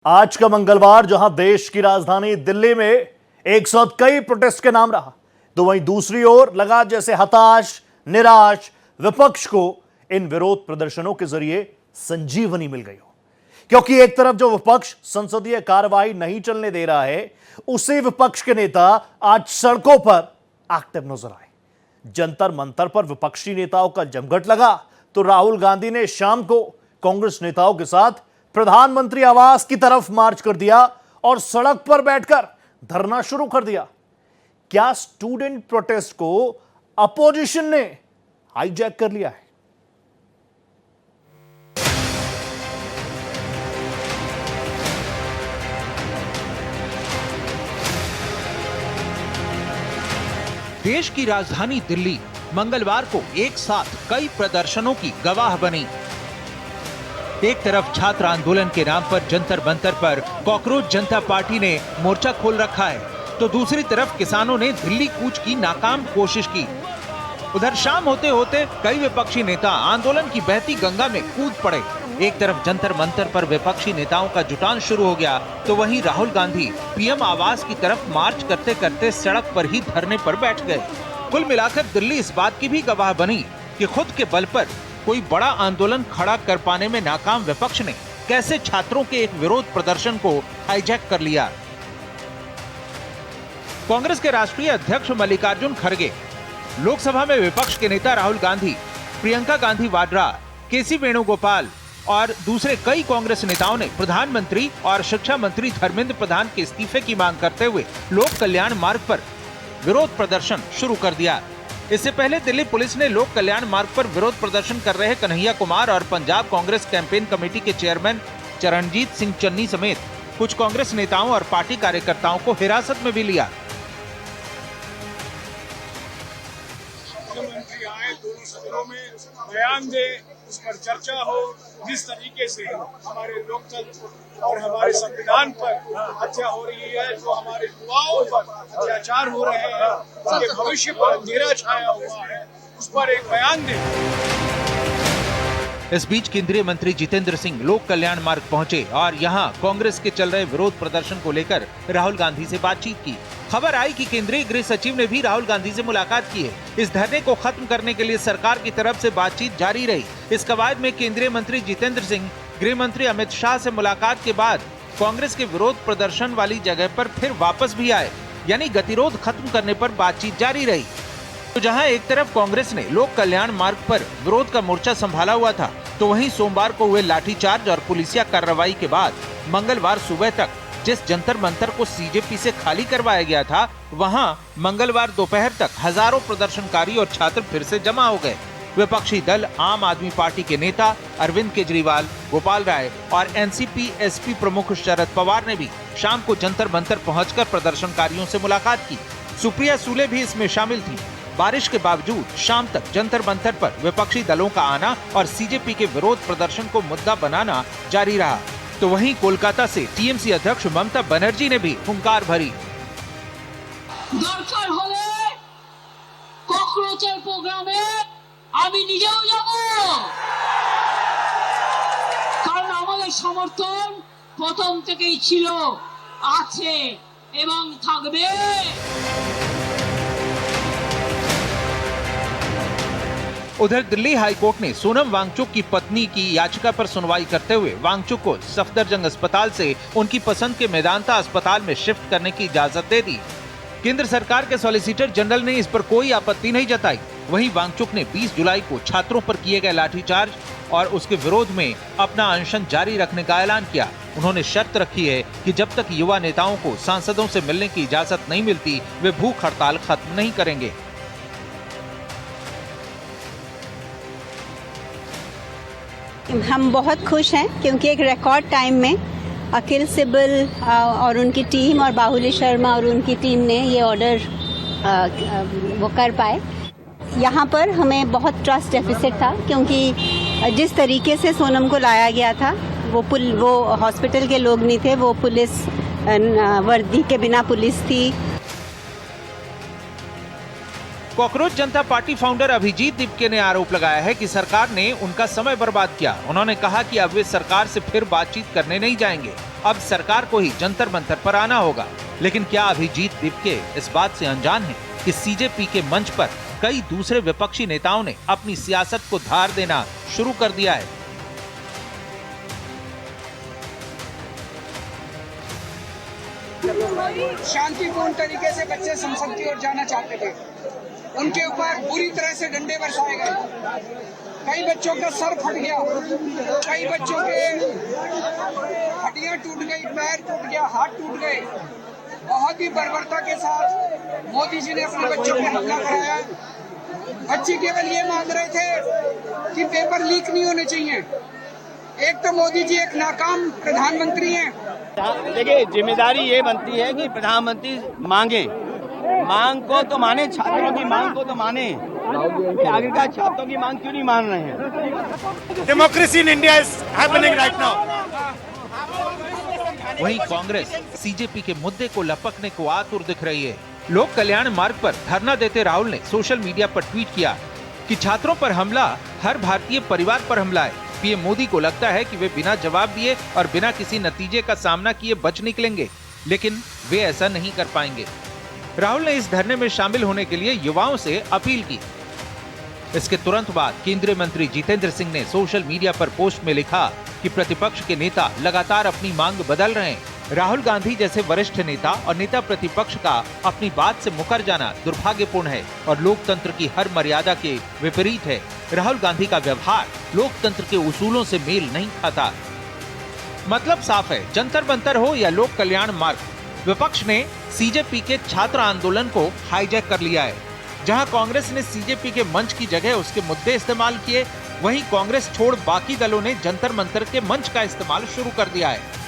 आज का मंगलवार जहां देश की राजधानी दिल्ली में एक साथ कई प्रोटेस्ट के नाम रहा, तो वहीं दूसरी ओर लगा जैसे हताश निराश विपक्ष को इन विरोध प्रदर्शनों के जरिए संजीवनी मिल गई हो। क्योंकि एक तरफ जो विपक्ष संसदीय कार्रवाई नहीं चलने दे रहा है, उसी विपक्ष के नेता आज सड़कों पर एक्टिव नजर आए। जंतर मंतर पर विपक्षी नेताओं का जमघट लगा तो राहुल गांधी ने शाम को कांग्रेस नेताओं के साथ प्रधानमंत्री आवास की तरफ मार्च कर दिया और सड़क पर बैठकर धरना शुरू कर दिया। क्या स्टूडेंट प्रोटेस्ट को अपोजिशन ने हाईजैक कर लिया है? देश की राजधानी दिल्ली मंगलवार को एक साथ कई प्रदर्शनों की गवाह बनी। एक तरफ छात्र आंदोलन के नाम पर जंतर मंतर पर कॉकरोच जनता पार्टी ने मोर्चा खोल रखा है, तो दूसरी तरफ किसानों ने दिल्ली कूच की नाकाम कोशिश की। उधर शाम होते होते कई विपक्षी नेता आंदोलन की बहती गंगा में कूद पड़े। एक तरफ जंतर मंतर पर विपक्षी नेताओं का जुटान शुरू हो गया, तो वहीं राहुल गांधी पीएम आवास की तरफ मार्च करते करते सड़क पर ही धरने पर बैठ गए। कुल मिलाकर दिल्ली इस बात की भी गवाह बनी कि खुद के बल पर कोई बड़ा आंदोलन खड़ा कर पाने में नाकाम विपक्ष ने कैसे छात्रों के एक विरोध प्रदर्शन को हाईजैक कर लिया। कांग्रेस के राष्ट्रीय अध्यक्ष मल्लिकार्जुन खड़गे, लोकसभा में विपक्ष के नेता राहुल गांधी, प्रियंका गांधी वाड्रा, केसी वेणुगोपाल और दूसरे कई कांग्रेस नेताओं ने प्रधानमंत्री और शिक्षा मंत्री धर्मेंद्र प्रधान के इस्तीफे की मांग करते हुए लोक कल्याण मार्ग पर विरोध प्रदर्शन शुरू कर दिया। इससे पहले दिल्ली पुलिस ने लोक कल्याण मार्ग पर विरोध प्रदर्शन कर रहे कन्हैया कुमार और पंजाब कांग्रेस कैंपेन कमेटी के चेयरमैन चरणजीत सिंह चन्नी समेत कुछ कांग्रेस नेताओं और पार्टी कार्यकर्ताओं को हिरासत में भी लिया। मुख्यमंत्री आए, दोनों सदनों में बयान दे, उस पर चर्चा हो। जिस तरीके से हमारे लोकतंत्र और हमारे संविधान पर हत्या हो रही है, जो हमारे युवाओं पर अत्याचार हो रहे हैं, उनके भविष्य पर अंधेरा छाया हुआ है, उस पर एक बयान दे। इस बीच केंद्रीय मंत्री जितेंद्र सिंह लोक कल्याण मार्ग पहुंचे और यहां कांग्रेस के चल रहे विरोध प्रदर्शन को लेकर राहुल गांधी से बातचीत की। खबर आई कि केंद्रीय गृह सचिव ने भी राहुल गांधी से मुलाकात की है। इस धरने को खत्म करने के लिए सरकार की तरफ से बातचीत जारी रही। इस कवायद में केंद्रीय मंत्री जितेंद्र सिंह गृह मंत्री अमित शाह से मुलाकात के बाद कांग्रेस के विरोध प्रदर्शन वाली जगह पर फिर वापस भी आए, यानी गतिरोध खत्म करने पर बातचीत जारी रही। तो जहां एक तरफ कांग्रेस ने लोक कल्याण मार्ग पर विरोध का मोर्चा संभाला हुआ था, तो वहीं सोमवार को हुए लाठीचार्ज और पुलिसिया कार्रवाई के बाद मंगलवार सुबह तक जिस जंतर मंतर को सीजेपी से खाली करवाया गया था, वहां मंगलवार दोपहर तक हजारों प्रदर्शनकारी और छात्र फिर से जमा हो गए। विपक्षी दल आम आदमी पार्टी के नेता अरविंद केजरीवाल, गोपाल राय और एनसीपी एसपी प्रमुख शरद पवार ने भी शाम को जंतर मंतर पहुंचकर प्रदर्शनकारियों से मुलाकात की। सुप्रिया सूले भी इसमें शामिल थी। बारिश के बावजूद शाम तक जंतर मंतर पर विपक्षी दलों का आना और सीजेपी के विरोध प्रदर्शन को मुद्दा बनाना जारी रहा। तो वहीं कोलकाता से टीएमसी अध्यक्ष ममता बनर्जी ने भी हुंकार भरी। দরকার হলে ককরোচের প্রোগ্রামে আমি নিজেও যাব, কারণ আমাদের সমর্থন প্রথম থেকেই ছিল, আছে এবং থাকবে। उधर दिल्ली हाईकोर्ट ने सोनम वांगचुक की पत्नी की याचिका पर सुनवाई करते हुए वांगचुक को सफदरजंग अस्पताल से उनकी पसंद के मेदांता अस्पताल में शिफ्ट करने की इजाजत दे दी। केंद्र सरकार के सॉलिसिटर जनरल ने इस पर कोई आपत्ति नहीं जताई। वहीं वांगचुक ने 20 जुलाई को छात्रों पर किए गए लाठीचार्ज और उसके विरोध में अपना अनशन जारी रखने का ऐलान किया। उन्होंने शर्त रखी है कि जब तक युवा नेताओं को सांसदों से मिलने की इजाजत नहीं मिलती, वे भूख हड़ताल खत्म नहीं करेंगे। हम बहुत खुश हैं क्योंकि एक रिकॉर्ड टाइम में अखिल सिब्बल और उनकी टीम और बाहुली शर्मा और उनकी टीम ने ये ऑर्डर वो कर पाए। यहाँ पर हमें बहुत ट्रस्ट डेफिसिट था, क्योंकि जिस तरीके से सोनम को लाया गया था, वो हॉस्पिटल के लोग नहीं थे, वो पुलिस वर्दी के बिना पुलिस थी। कॉकरोच जनता पार्टी फाउंडर अभिजीत दीपके ने आरोप लगाया है कि सरकार ने उनका समय बर्बाद किया। उन्होंने कहा कि अब वे सरकार से फिर बातचीत करने नहीं जाएंगे। अब सरकार को ही जंतर मंतर पर आना होगा। लेकिन क्या अभिजीत दिपके इस बात से अनजान है कि सीजेपी के मंच पर कई दूसरे विपक्षी नेताओं ने अपनी सियासत को धार देना शुरू कर दिया है। शांतिपूर्ण तरीके से बच्चे संसद की ओर जाना चाहते थे, उनके ऊपर बुरी तरह से डंडे बरसाए गए। कई बच्चों का सर फट गया, कई बच्चों के हड्डियां टूट गई, पैर टूट गया, हाथ टूट गए। बहुत ही बर्बरता के साथ मोदी जी ने अपने बच्चों पे हमला कराया। बच्चे केवल ये मांग रहे थे कि पेपर लीक नहीं होने चाहिए। एक तो मोदी जी एक नाकाम प्रधानमंत्री हैं। देखिए, जिम्मेदारी ये बनती है कि प्रधानमंत्री मांग को तो माने, छात्रों की मांग को तो माने। आखिरकार छात्रों की मांग क्यों नहीं मान रहे हैं? Democracy in India is happening right now. वहीं कांग्रेस सीजेपी के मुद्दे को लपकने को आतुर दिख रही है। लोक कल्याण मार्ग पर धरना देते राहुल ने सोशल मीडिया पर ट्वीट किया कि छात्रों पर हमला हर भारतीय परिवार पर हमला है। पीएम मोदी को लगता है कि वे बिना जवाब दिए और बिना किसी नतीजे का सामना किए बच निकलेंगे, लेकिन वे ऐसा नहीं कर पाएंगे। राहुल ने इस धरने में शामिल होने के लिए युवाओं से अपील की। इसके तुरंत बाद केंद्रीय मंत्री जितेंद्र सिंह ने सोशल मीडिया पर पोस्ट में लिखा कि प्रतिपक्ष के नेता लगातार अपनी मांग बदल रहे हैं। राहुल गांधी जैसे वरिष्ठ नेता और नेता प्रतिपक्ष का अपनी बात से मुकर जाना दुर्भाग्यपूर्ण है और लोकतंत्र की हर मर्यादा के विपरीत है। राहुल गांधी का व्यवहार लोकतंत्र के उसूलों से मेल नहीं खाता। मतलब साफ है, जंतर मंतर हो या लोक कल्याण मार्ग, विपक्ष ने सीजेपी के छात्र आंदोलन को हाईजैक कर लिया है। जहां कांग्रेस ने सीजेपी के मंच की जगह उसके मुद्दे इस्तेमाल किए, वहीं कांग्रेस छोड़ बाकी दलों ने जंतर मंतर के मंच का इस्तेमाल शुरू कर दिया है।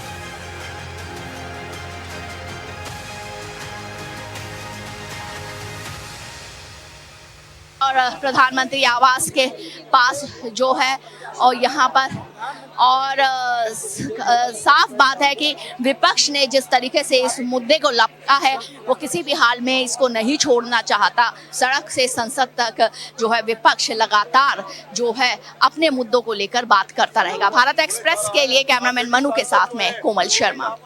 और प्रधानमंत्री आवास के पास जो है और यहाँ पर और साफ बात है कि विपक्ष ने जिस तरीके से इस मुद्दे को लपका है वो किसी भी हाल में इसको नहीं छोड़ना चाहता। सड़क से संसद तक जो है विपक्ष लगातार जो है अपने मुद्दों को लेकर बात करता रहेगा। भारत एक्सप्रेस के लिए कैमरामैन मनु के साथ में कोमल शर्मा।